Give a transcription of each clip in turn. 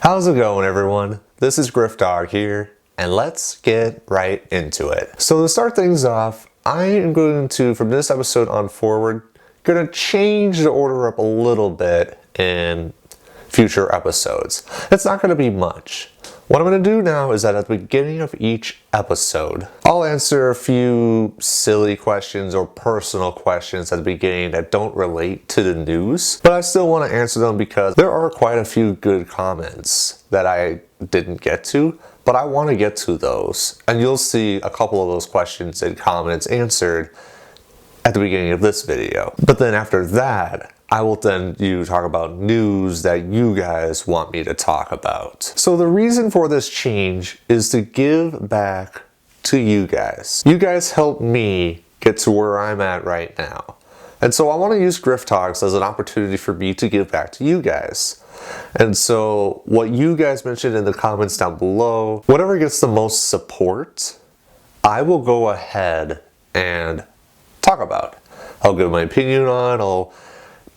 How's it going, everyone? This is Grifftalks here, and let's get right into it. So to start things off, I am going to, from this episode on forward, gonna change the order up a little bit in future episodes. It's not gonna be much. What I'm going to do now is that at the beginning of each episode, I'll answer a few silly questions or personal questions at the beginning that don't relate to the news, but I still want to answer them because there are quite a few good comments that I didn't get to, but I want to get to those. And you'll see a couple of those questions and comments answered at the beginning of this video. But then after that, I will then talk about news that you guys want me to talk about. So the reason for this change is to give back to you guys. You guys helped me get to where I'm at right now. And so I want to use Grifftalks as an opportunity for me to give back to you guys. And so what you guys mentioned in the comments down below, whatever gets the most support, I will go ahead and talk about. I'll give my opinion on, I'll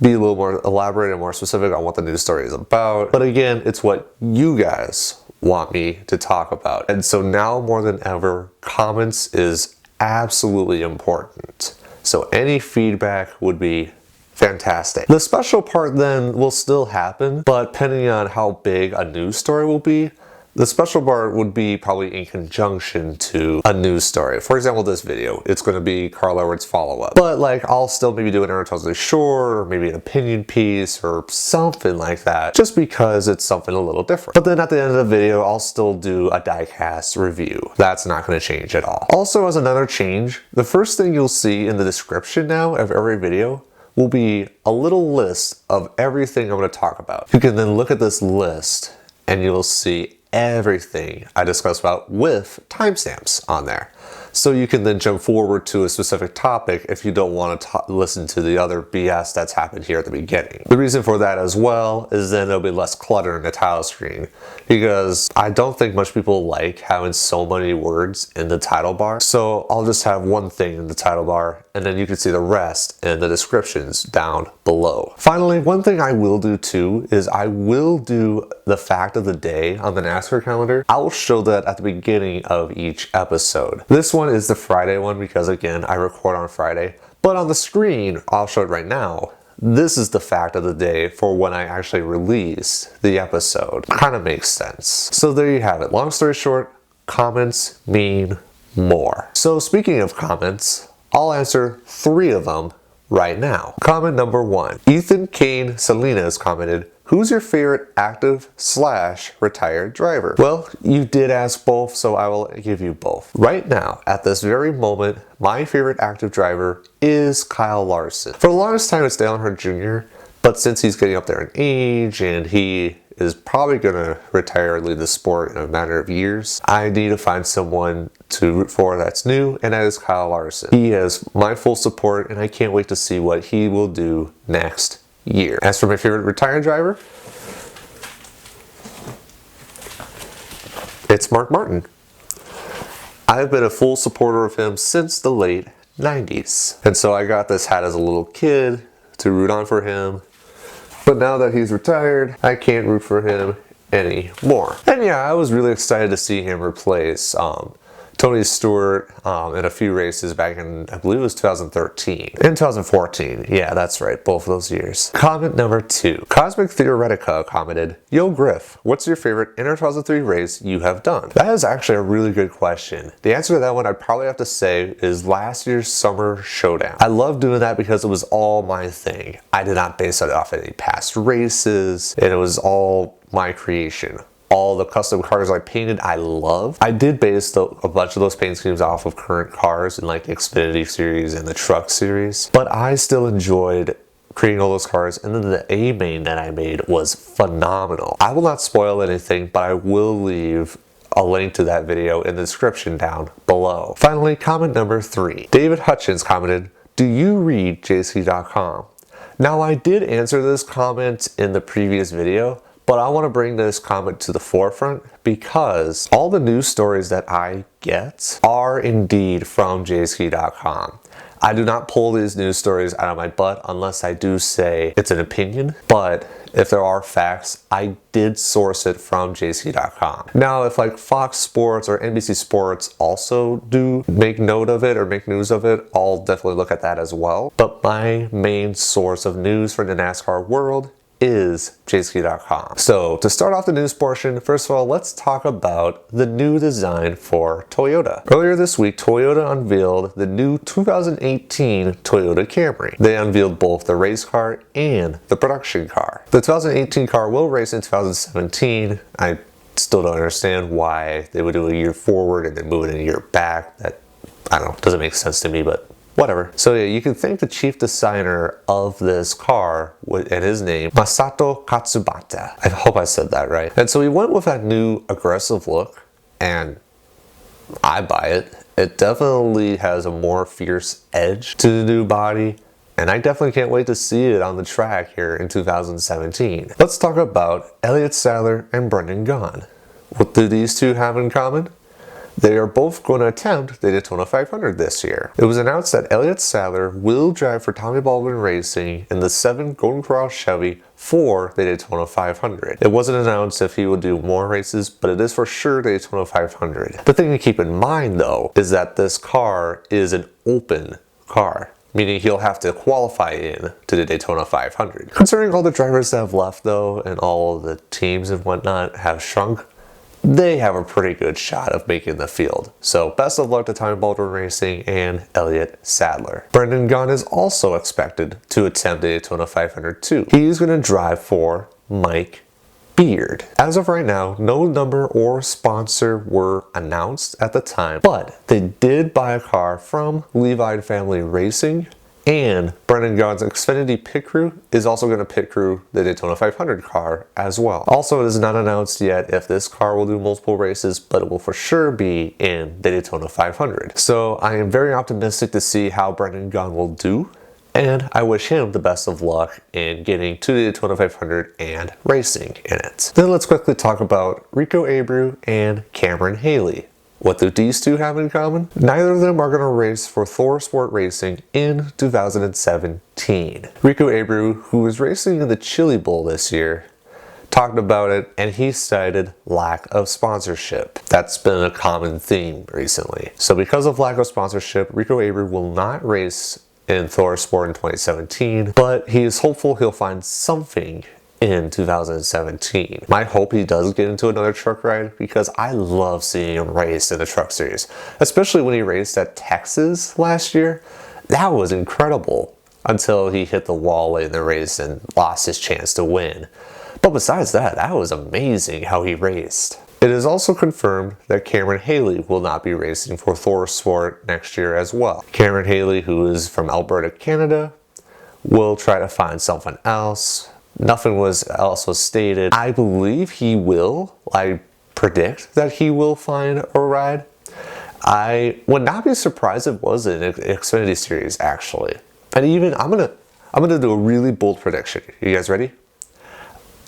be a little more elaborate and more specific on what the news story is about. But again, it's what you guys want me to talk about. And so now more than ever, comments is absolutely important. So any feedback would be fantastic. The special part then will still happen, but depending on how big a news story will be, the special part would be probably in conjunction to a news story. For example, this video, it's going to be Carl Edwards' follow-up. But like, I'll still maybe do an entertainment short, or maybe an opinion piece, or something like that, just because it's something a little different. But then at the end of the video, I'll still do a diecast review. That's not going to change at all. Also, as another change, the first thing you'll see in the description now of every video will be a little list of everything I'm going to talk about. You can then look at this list and you'll see everything I discussed about with timestamps on there. So you can then jump forward to a specific topic if you don't want to listen to the other BS that's happened here at the beginning. The reason for that as well is then there'll be less clutter in the title screen, because I don't think much people like having so many words in the title bar. So I'll just have one thing in the title bar, and then you can see the rest in the descriptions down below. Finally, one thing I will do too is I will do the fact of the day on the NASCAR calendar. I will show that at the beginning of each episode. This one is the Friday one because, again, I record on Friday, but on the screen, I'll show it right now. This is the fact of the day for when I actually release the episode. Kind of makes sense. So there you have it. Long story short, comments mean more. So speaking of comments, I'll answer 3 of them right now. Comment number 1. Ethan Kane Salinas commented, "Who's your favorite active/retired driver?" Well, you did ask both, so I will give you both. Right now, at this very moment, my favorite active driver is Kyle Larson. For the longest time, it's Dale Earnhardt Jr., but since he's getting up there in age and he is probably going to retire and leave the sport in a matter of years, I need to find someone to root for that's new, and that is Kyle Larson. He has my full support, and I can't wait to see what he will do next year. As for my favorite retired driver, it's Mark Martin. I've been a full supporter of him since the late 90s. And so I got this hat as a little kid to root on for him. But now that he's retired, I can't root for him anymore. And yeah, I was really excited to see him replace Tony Stewart in a few races back in, I believe it was 2013. In 2014, yeah, that's right, both of those years. Comment number 2. Cosmic Theoretica commented, "Yo Griff, what's your favorite Inter 2003 race you have done?" That is actually a really good question. The answer to that one I'd probably have to say is last year's Summer Showdown. I love doing that because it was all my thing. I did not base it off any past races, and it was all my creation. All the custom cars I painted, I love. I did base a bunch of those paint schemes off of current cars in like the Xfinity series and the Truck series, but I still enjoyed creating all those cars, and then the A-main that I made was phenomenal. I will not spoil anything, but I will leave a link to that video in the description down below. Finally, comment number 3. David Hutchins commented, "Do you read JC.com?" Now, I did answer this comment in the previous video, but I want to bring this comment to the forefront because all the news stories that I get are indeed from JC.com. I do not pull these news stories out of my butt unless I do say it's an opinion, but if there are facts, I did source it from jc.com. Now, if like Fox Sports or NBC Sports also do make note of it or make news of it, I'll definitely look at that as well. But my main source of news for the NASCAR world is jc.com. So to start off the news portion, first of all, let's talk about the new design for Toyota. Earlier this week, Toyota unveiled the new 2018 Toyota Camry. They unveiled both the race car and the production car. The 2018 car will race in 2017. I still don't understand why they would do a year forward and then move it a year back. That, I don't know, doesn't make sense to me, but whatever. So yeah, you can thank the chief designer of this car and his name, Masato Katsubata. I hope I said that right. And so he went with that new aggressive look, and I buy it. It definitely has a more fierce edge to the new body, and I definitely can't wait to see it on the track here in 2017. Let's talk about Elliott Sadler and Brendan Gaughan. What do these two have in common? They are both going to attempt the Daytona 500 this year. It was announced that Elliott Sadler will drive for Tommy Baldwin Racing in the 7 Golden Corral Chevy for the Daytona 500. It wasn't announced if he would do more races, but it is for sure the Daytona 500. The thing to keep in mind though is that this car is an open car, meaning he'll have to qualify in to the Daytona 500. Considering all the drivers that have left though, and all the teams and whatnot have shrunk, they have a pretty good shot of making the field. So best of luck to Tommy Baldwin Racing and Elliott Sadler. Brendan Gaughan is also expected to attempt the Daytona 500 too. He's going to drive for Mike Beard. As of right now, no number or sponsor were announced at the time, but they did buy a car from Levi Family Racing, and Brendan Gaughan's Xfinity pit crew is also going to pit crew the Daytona 500 car as well. Also, it is not announced yet if this car will do multiple races, but it will for sure be in the Daytona 500. So I am very optimistic to see how Brendan Gaughan will do, and I wish him the best of luck in getting to the Daytona 500 and racing in it. Then let's quickly talk about Rico Abreu and Cameron Hayley. What do these two have in common? Neither of them are going to race for Thor Sport Racing in 2017. Rico Abreu, who is racing in the Chili Bowl this year, talked about it, and he cited lack of sponsorship. That's been a common theme recently. So because of lack of sponsorship, Rico Abreu will not race in Thor Sport in 2017, but he is hopeful he'll find something in 2017. My hope he does get into another truck ride, because I love seeing him race in the truck series, especially when he raced at Texas last year. That was incredible until he hit the wall late in the race and lost his chance to win. But besides that, that was amazing how he raced. It is also confirmed that Cameron Hayley will not be racing for Thor Sport next year as well. Cameron Hayley, who is from Alberta, Canada, will try to find something else. Nothing else was stated. I believe he will. I predict that he will find a ride. I would not be surprised if it was an Xfinity series, actually. And even I'm gonna do a really bold prediction. You guys ready?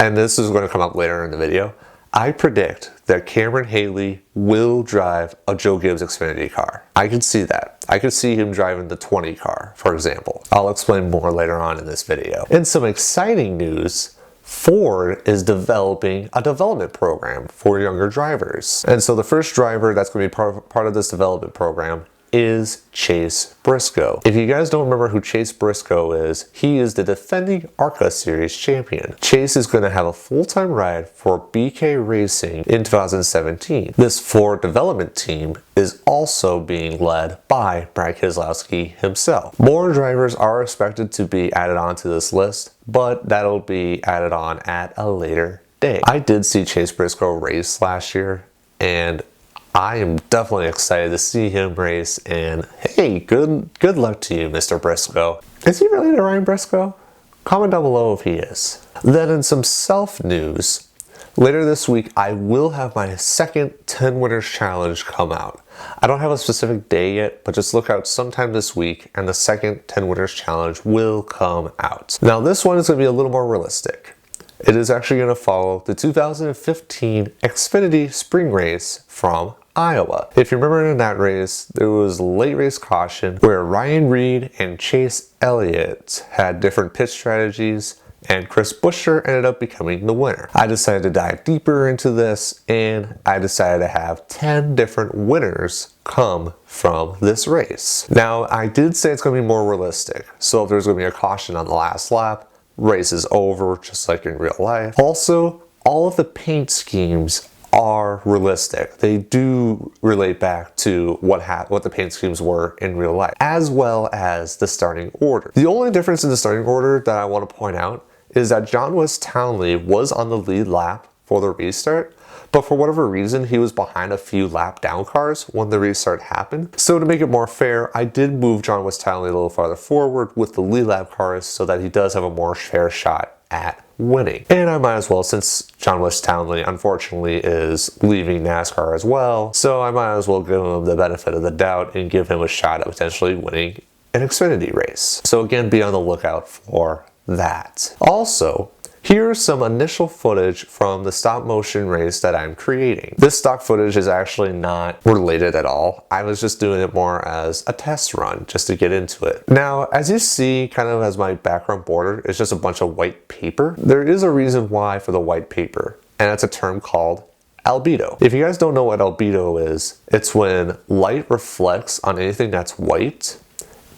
And this is going to come up later in the video. I predict that Cameron Hayley will drive a Joe Gibbs Xfinity car. I can see that. I could see him driving the 20 car, for example. I'll explain more later on in this video. In some exciting news, Ford is developing a development program for younger drivers. And so the first driver that's going to be part of this development program is Chase Briscoe. If you guys don't remember who Chase Briscoe is, he is the defending ARCA Series champion. Chase is going to have a full-time ride for BK Racing in 2017. This Ford development team is also being led by Brad Keselowski himself. More drivers are expected to be added onto this list, but that'll be added on at a later date. I did see Chase Briscoe race last year, and I am definitely excited to see him race, and hey, good luck to you, Mr. Briscoe. Is he really the Ryan Briscoe? Comment down below if he is. Then in some self news, later this week I will have my second 10 Winners Challenge come out. I don't have a specific day yet, but just look out sometime this week and the second 10 Winners Challenge will come out. Now this one is going to be a little more realistic. It is actually going to follow the 2015 Xfinity Spring Race from Iowa. If you remember in that race, there was late race caution where Ryan Reed and Chase Elliott had different pit strategies, and Chris Buescher ended up becoming the winner. I decided to dive deeper into this, and I decided to have 10 different winners come from this race. Now, I did say it's going to be more realistic, so if there's going to be a caution on the last lap, race is over, just like in real life. Also, all of the paint schemes are realistic. They do relate back to what the paint schemes were in real life, as well as the starting order. The only difference in the starting order that I want to point out is that John West Townley was on the lead lap for the restart, but for whatever reason, he was behind a few lap down cars when the restart happened. So to make it more fair, I did move John West Townley a little farther forward with the lead lap cars so that he does have a more fair shot at winning. And I might as well, since John West Townley unfortunately is leaving NASCAR as well, so I might as well give him the benefit of the doubt and give him a shot at potentially winning an Xfinity race. So again, be on the lookout for that. Also, here's some initial footage from the stop motion race that I'm creating. This stock footage is actually not related at all. I was just doing it more as a test run just to get into it. Now, as you see, kind of as my background border is just a bunch of white paper, there is a reason why for the white paper, and that's a term called albedo. If you guys don't know what albedo is, it's when light reflects on anything that's white,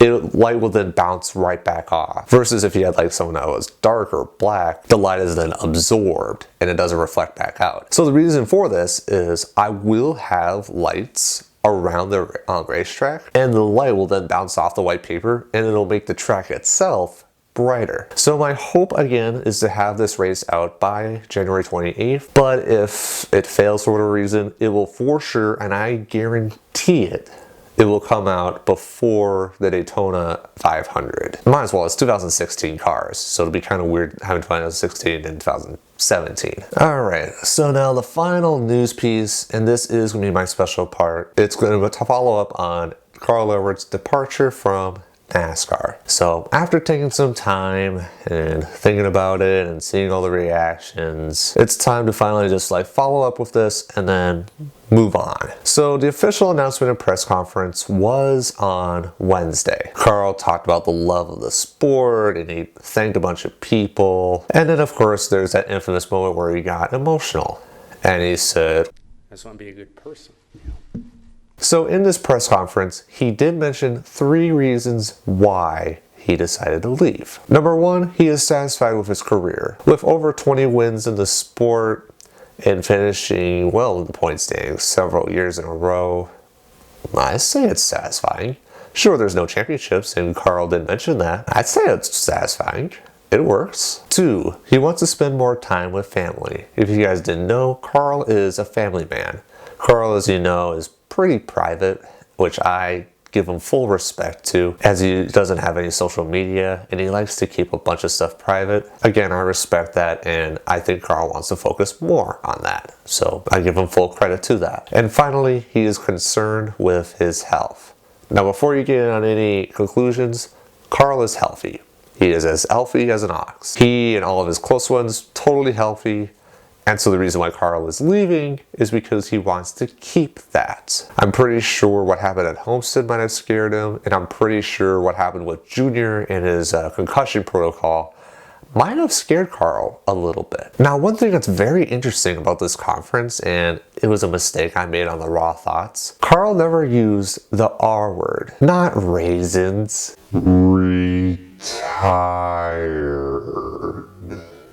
light will then bounce right back off. Versus if you had like someone that was dark or black, the light is then absorbed and it doesn't reflect back out. So the reason for this is I will have lights around the racetrack, and the light will then bounce off the white paper and it'll make the track itself brighter. So my hope again is to have this race out by January 28th, but if it fails for whatever reason, it will for sure, and I guarantee it, it will come out before the Daytona 500. Might as well, it's 2016 cars, so it'll be kind of weird having 2016 and 2017. All right, so now the final news piece, and this is gonna be my special part. It's gonna follow up on Carl Everett's departure from NASCAR. So after taking some time and thinking about it and seeing all the reactions, it's time to finally just like follow up with this and then move on. So the official announcement and press conference was on Wednesday. Carl talked about the love of the sport and he thanked a bunch of people. And then of course there's that infamous moment where he got emotional and he said, I just want to be a good person. So in this press conference, he did mention 3 reasons why he decided to leave. Number 1, he is satisfied with his career. With over 20 wins in the sport and finishing well in the point standings several years in a row, I say it's satisfying. Sure, there's no championships, and Carl did mention that. I'd say it's satisfying. It works. 2, he wants to spend more time with family. If you guys didn't know, Carl is a family man. Carl, as you know, is pretty private, which I give him full respect to, as he doesn't have any social media and he likes to keep a bunch of stuff private. Again, I respect that, and I think Carl wants to focus more on that. So I give him full credit to that. And finally, he is concerned with his health. Now, before you get on any conclusions, Carl is healthy. He is as healthy as an ox. He and all of his close ones, totally healthy. And so the reason why Carl is leaving is because he wants to keep that. I'm pretty sure what happened at Homestead might have scared him, and I'm pretty sure what happened with Junior and his concussion protocol might have scared Carl a little bit. Now, one thing that's very interesting about this conference, and it was a mistake I made on the Raw Thoughts, Carl never used the R word, not raisins. Retired.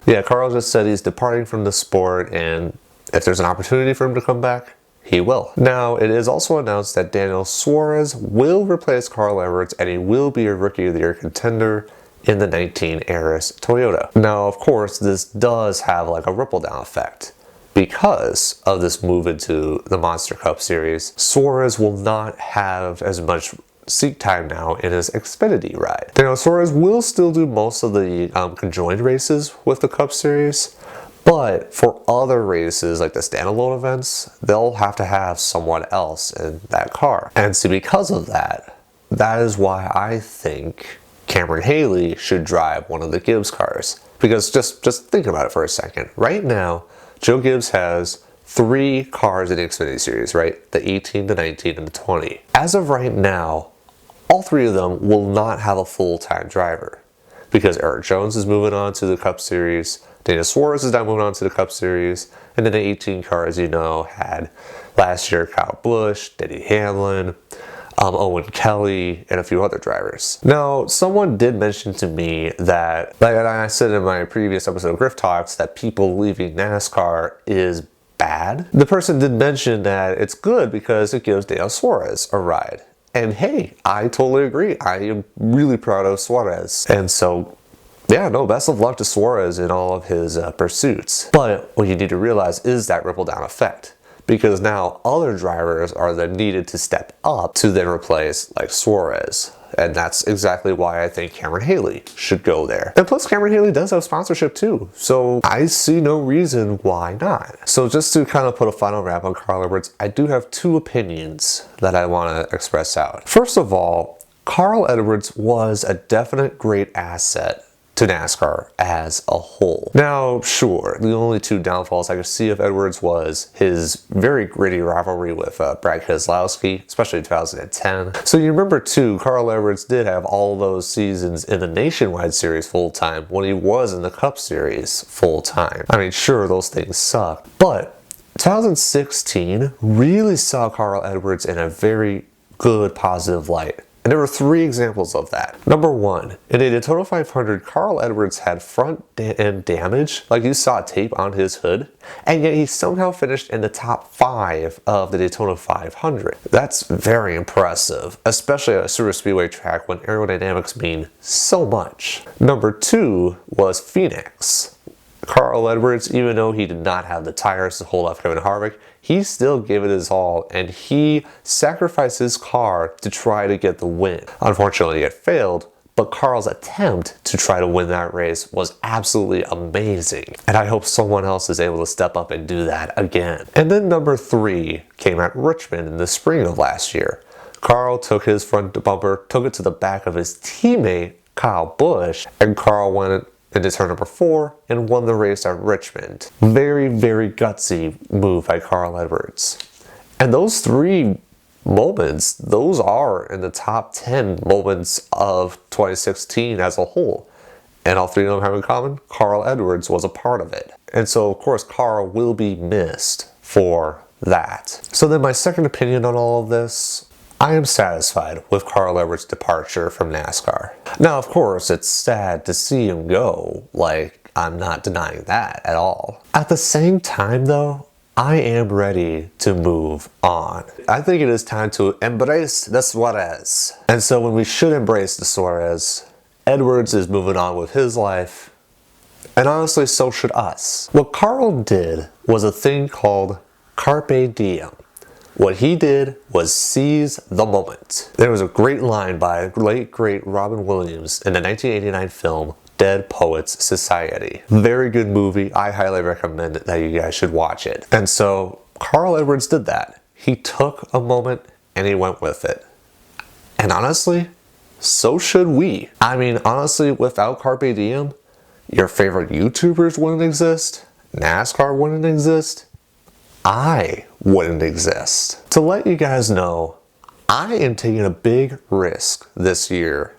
Yeah, Carl just said he's departing from the sport, and if there's an opportunity for him to come back, he will. Now, it is also announced that Daniel Suarez will replace Carl Everett, and he will be a Rookie of the Year contender in the 19 Aris Toyota. Now, of course, this does have like a ripple down effect. Because of this move into the Monster Cup Series, Suarez will not have as much seat time now in his Xfinity ride. Now, Suarez will still do most of the conjoined races with the Cup Series, but for other races like the standalone events, they'll have to have someone else in that car. And see, because of that, that is why I think Cameron Hayley should drive one of the Gibbs cars. Because just think about it for a second. Right now, Joe Gibbs has 3 cars in the Xfinity Series, right? The 18, the 19, and the 20. As of right now, all 3 of them will not have a full-time driver because Erik Jones is moving on to the Cup Series, Daniel Suarez is now moving on to the Cup Series, and then the 18 car, as you know, had last year Kyle Busch, Denny Hamlin, Owen Kelly, and a few other drivers. Now, someone did mention to me that, like I said in my previous episode of Grifftalks, that people leaving NASCAR is bad. The person did mention that it's good because it gives Daniel Suarez a ride. And hey, I totally agree. I am really proud of Suarez. And so, yeah, no, best of luck to Suarez in all of his pursuits. But what you need to realize is that ripple down effect. Because now other drivers are then needed to step up to then replace like Suarez. And that's exactly why I think Cameron Hayley should go there. And plus Cameron Hayley does have sponsorship too. So I see no reason why not. So just to kind of put a final wrap on Carl Edwards, I do have 2 opinions that I want to express out. First of all, Carl Edwards was a definite great asset to NASCAR as a whole. Now, sure, the only 2 downfalls I could see of Edwards was his very gritty rivalry with Brad Keselowski, especially in 2010. So you remember too, Carl Edwards did have all those seasons in the Nationwide Series full-time when he was in the Cup Series full-time. I mean, sure, those things suck, but 2016 really saw Carl Edwards in a very good, positive light. And there were 3 examples of that. Number 1, in a Daytona 500, Carl Edwards had front end damage, like you saw tape on his hood, and yet he somehow finished in the top 5 of the Daytona 500. That's very impressive, especially at a super speedway track when aerodynamics mean so much. Number 2 was Phoenix. Carl Edwards, even though he did not have the tires to hold off Kevin Harvick, he still gave it his all and he sacrificed his car to try to get the win. Unfortunately, it failed, but Carl's attempt to try to win that race was absolutely amazing. And I hope someone else is able to step up and do that again. And then number 3 came at Richmond in the spring of last year. Carl took his front bumper, took it to the back of his teammate, Kyle Busch, and Carl went into turn number 4 and won the race at Richmond. Very, very gutsy move by Carl Edwards. And those 3 moments, those are in the top 10 moments of 2016 as a whole. And all 3 of them have in common, Carl Edwards was a part of it. And so, of course, Carl will be missed for that. So then my second opinion on all of this, I am satisfied with Carl Edwards' departure from NASCAR. Now, of course, it's sad to see him go, like, I'm not denying that at all. At the same time, though, I am ready to move on. I think it is time to embrace the Suarez. And so when we should embrace the Suarez, Edwards is moving on with his life, and honestly, so should us. What Carl did was a thing called Carpe diem. What he did was seize the moment. There was a great line by late great Robin Williams in the 1989 film Dead Poets Society. Very good movie. I highly recommend that you guys should watch it. And so Carl Edwards did that. He took a moment and he went with it. And honestly, so should we. I mean, honestly, without Carpe Diem, your favorite YouTubers wouldn't exist, NASCAR wouldn't exist, I wouldn't exist. To let you guys know, I am taking a big risk this year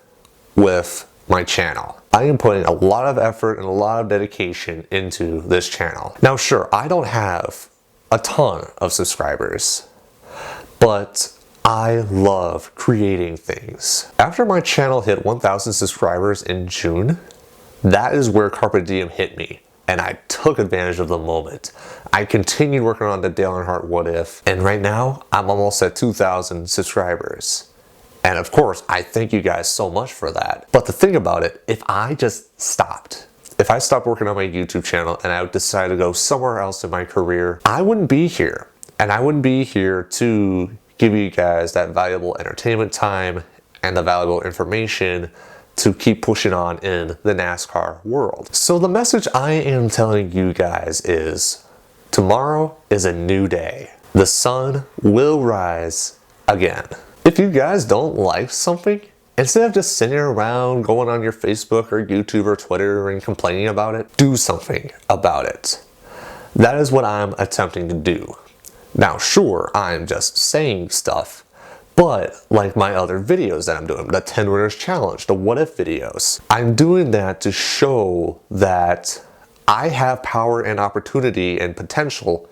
with my channel. I am putting a lot of effort and a lot of dedication into this channel. Now sure, I don't have a ton of subscribers, but I love creating things. After my channel hit 1,000 subscribers in June, that is where Carpe Diem hit me. And I took advantage of the moment. I continued working on the Dale Earnhardt What If, and right now I'm almost at 2,000 subscribers. And of course, I thank you guys so much for that. But the thing about it, if I just stopped, if I stopped working on my YouTube channel and I decided to go somewhere else in my career, I wouldn't be here. And I wouldn't be here to give you guys that valuable entertainment time and the valuable information to keep pushing on in the NASCAR world. So the message I am telling you guys is, tomorrow is a new day. The sun will rise again. If you guys don't like something, instead of just sitting around going on your Facebook or YouTube or Twitter and complaining about it, do something about it. That is what I'm attempting to do. Now, sure, I'm just saying stuff, but like my other videos that I'm doing, the 10 Winners Challenge, the what if videos, I'm doing that to show that I have power and opportunity and potential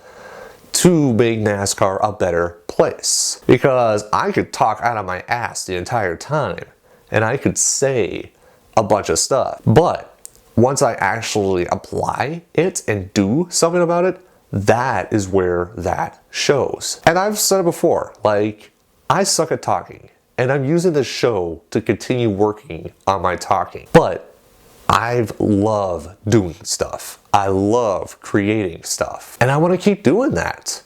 to make NASCAR a better place. Because I could talk out of my ass the entire time and I could say a bunch of stuff, but once I actually apply it and do something about it, that is where that shows. And I've said it before, like, I suck at talking, and I'm using this show to continue working on my talking. But I love doing stuff. I love creating stuff. And I want to keep doing that.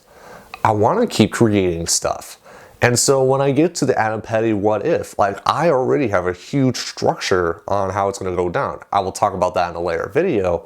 I want to keep creating stuff. And so when I get to the Adam Petty what if, like, I already have a huge structure on how it's going to go down. I will talk about that in a later video,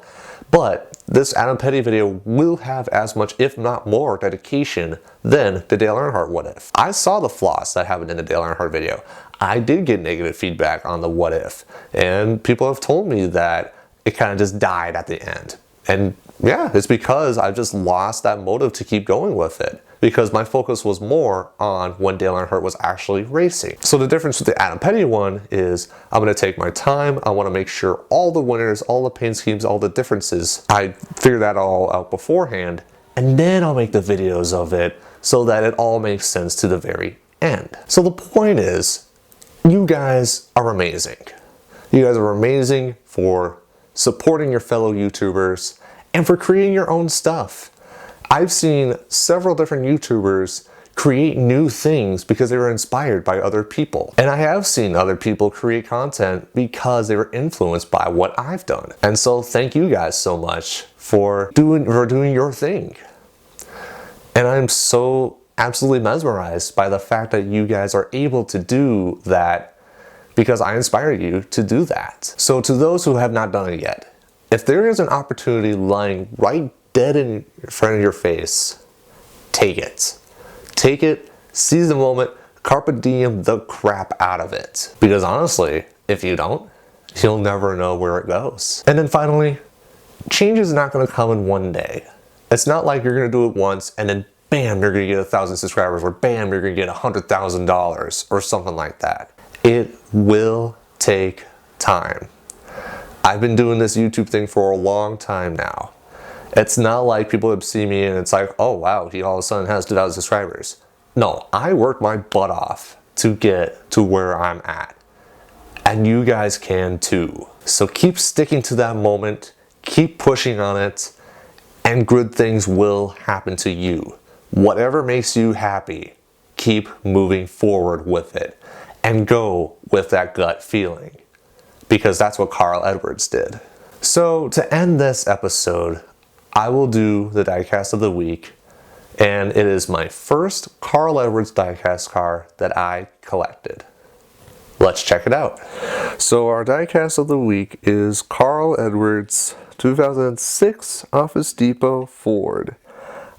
but this Adam Petty video will have as much, if not more, dedication than the Dale Earnhardt what if. I saw the flaws that happened in the Dale Earnhardt video. I did get negative feedback on the what if, and people have told me that it kind of just died at the end. And yeah, it's because I just lost that motive to keep going with it, because my focus was more on when Dale Earnhardt was actually racing. So the difference with the Adam Petty one is I'm going to take my time. I want to make sure all the winners, all the paint schemes, all the differences, I figure that all out beforehand, and then I'll make the videos of it so that it all makes sense to the very end. So the point is, you guys are amazing. You guys are amazing for supporting your fellow YouTubers and for creating your own stuff. I've seen several different YouTubers create new things because they were inspired by other people. And I have seen other people create content because they were influenced by what I've done. And so thank you guys so much for doing your thing. And I'm so absolutely mesmerized by the fact that you guys are able to do that because I inspire you to do that. So to those who have not done it yet, if there is an opportunity lying right dead in front of your face, take it. Take it, seize the moment, carpe diem the crap out of it. Because honestly, if you don't, you'll never know where it goes. And then finally, change is not gonna come in one day. It's not like you're gonna do it once and then bam, you're gonna get 1,000 subscribers, or bam, you're gonna get $100,000 or something like that. It will take time. I've been doing this YouTube thing for a long time now. It's not like people have seen me and it's like, oh wow, he all of a sudden has 2,000 subscribers. No, I worked my butt off to get to where I'm at. And you guys can too. So keep sticking to that moment, keep pushing on it, and good things will happen to you. Whatever makes you happy, keep moving forward with it. And go with that gut feeling. Because that's what Carl Edwards did. So to end this episode, I will do the diecast of the week, and it is my first Carl Edwards diecast car that I collected. Let's check it out. So our diecast of the week is Carl Edwards 2006 Office Depot Ford.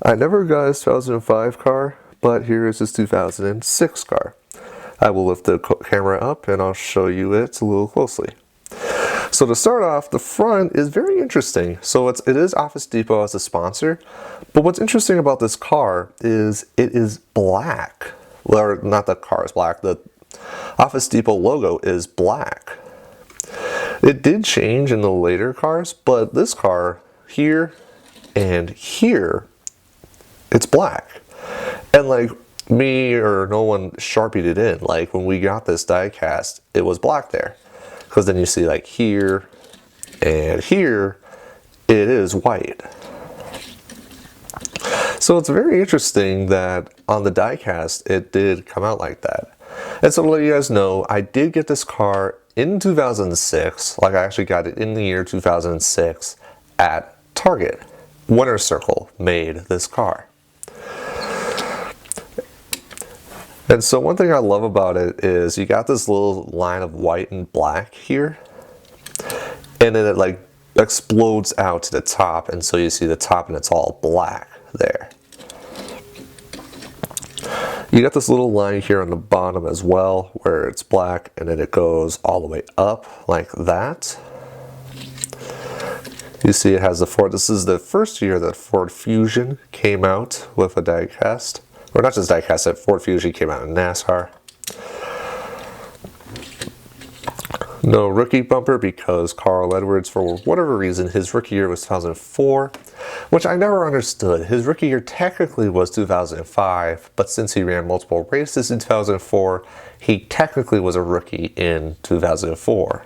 I never got his 2005 car, but here is his 2006 car. I will lift the camera up and I'll show you it a little closely. So to start off, the front is very interesting. So it is Office Depot as a sponsor, but what's interesting about this car is it is black. Well, not the car is black, the Office Depot logo is black. It did change in the later cars, but this car here and here, it's black. And like me or no one Sharpied it in. Like when we got this diecast, it was black there. Because then you see like here and here, it is white. So it's very interesting that on the diecast, it did come out like that. And so to let you guys know, I did get this car in 2006, like I actually got it in the year 2006 at Target. Winner's Circle made this car. And so one thing I love about it is you got this little line of white and black here, and then it like explodes out to the top, and so you see the top and it's all black there. You got this little line here on the bottom as well where it's black, and then it goes all the way up like that. You see it has the Ford. This is the first year that Ford Fusion came out with a diecast. Or not just diecast, that Ford Fusion came out in NASCAR. No rookie bumper because Carl Edwards, for whatever reason, his rookie year was 2004, which I never understood. His rookie year technically was 2005, but since he ran multiple races in 2004, he technically was a rookie in 2004.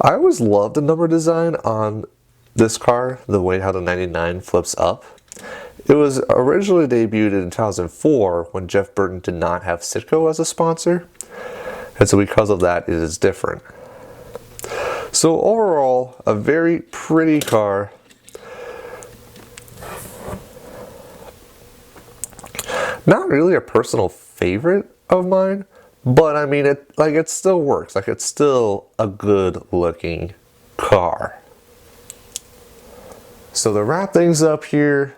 I always loved the number design on this car, the way how the 99 flips up. It was originally debuted in 2004 when Jeff Burton did not have Citgo as a sponsor. And so because of that, it is different. So overall, a very pretty car. Not really a personal favorite of mine, but I mean, it still works. Like, it's still a good looking car. So to wrap things up here,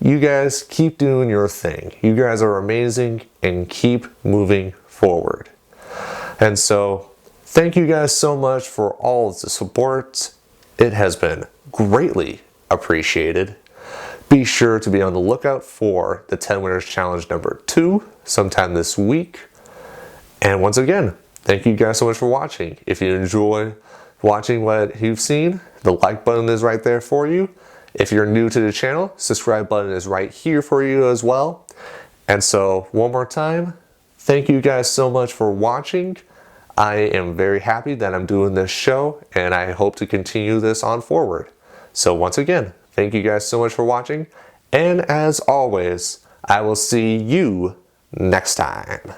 you guys keep doing your thing. You guys are amazing and keep moving forward. And so thank you guys so much for all of the support. It has been greatly appreciated. Be sure to be on the lookout for the 10 Winners Challenge number 2 sometime this week. And once again, thank you guys so much for watching. If you enjoy watching what you've seen, the like button is right there for you. If you're new to the channel, subscribe button is right here for you as well. And so one more time, thank you guys so much for watching. I am very happy that I'm doing this show, and I hope to continue this on forward. So once again, thank you guys so much for watching. And as always, I will see you next time.